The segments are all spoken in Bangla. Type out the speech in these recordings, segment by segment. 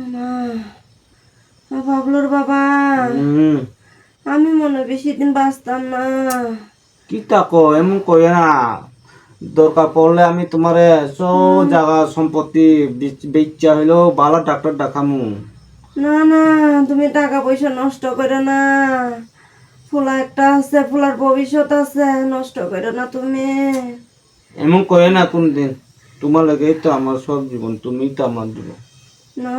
মা, বাবলুর বাবা, আমি মনে হয় বেশি দিন বাঁচতাম না। কি তাকো এমন কই না, দরকার পড়লে আমি তোমারে সব জায়গা সম্পত্তি বেচা হইলেও ভালো ডাক্তার দেখামু। না না, তুমি টাকা পয়সা নষ্ট করো না। ফুলা একটা আছে, ফুলার ভবিষ্যৎ আছে, নষ্ট করো না তুমি। এমন কই না কোনদিন, তোমার লাগেই তো আমার সব জীবন, তুমি তো আমার জীবন। না,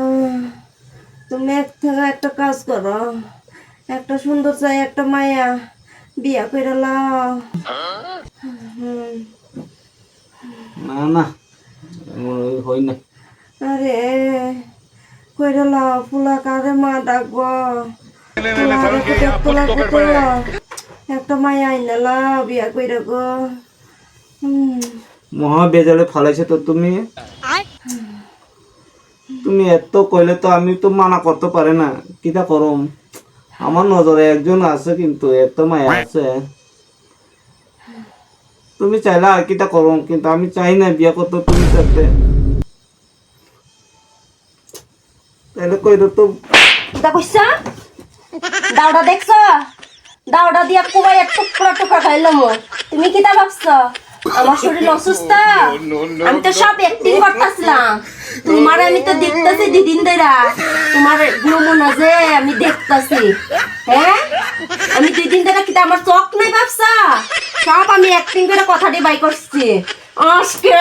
তুমি এক থেকে একটা কাজ করো, একটা সুন্দর চাই একটা মায়া বিয়া করে লাও। হুম। না না, এমন হয় না। আরে কইরা লাও, ফুলা কারে মা ডাকবো, ফুলা আরে তো দেখতে লাগবে তো। একটা মায়া আইনা লাও বিয়া কইরা গো। হুম। মহা বেজালে ফালাইছে তো তুমি। তুমি এত কইলে তো আমি তো মানা করতে পারে না, কিটা করম। আমার নজরে একজন আছে কিন্তু এত মায়া আছে। তুমি চাইলে আর কিটা করম, কিন্তু আমি চাই না বিয়া করতে তুমি সাথে। তাহলে কইরো তো। কিতা কইছা? দাওটা দেখছো? দাওটা দিয়া কুবাই এক টুকরা টুকরা খাইলাম। তুমি কিতা ভাবছো? আমার শরীর অসুস্থ? আমি তো সব অ্যাক্টিং করতেছিলাম। তোমার আমি তো দেখতেছি দিদিন দেরা, তোমার নমুনা যে আমি দেখতেছি। হ্যাঁ, আমি দিদিন দেরা কিতা আমার চোখ নাই ভাবছা? সব আমি অ্যাক্টিং করে কথাটি বাই করছি আজকে।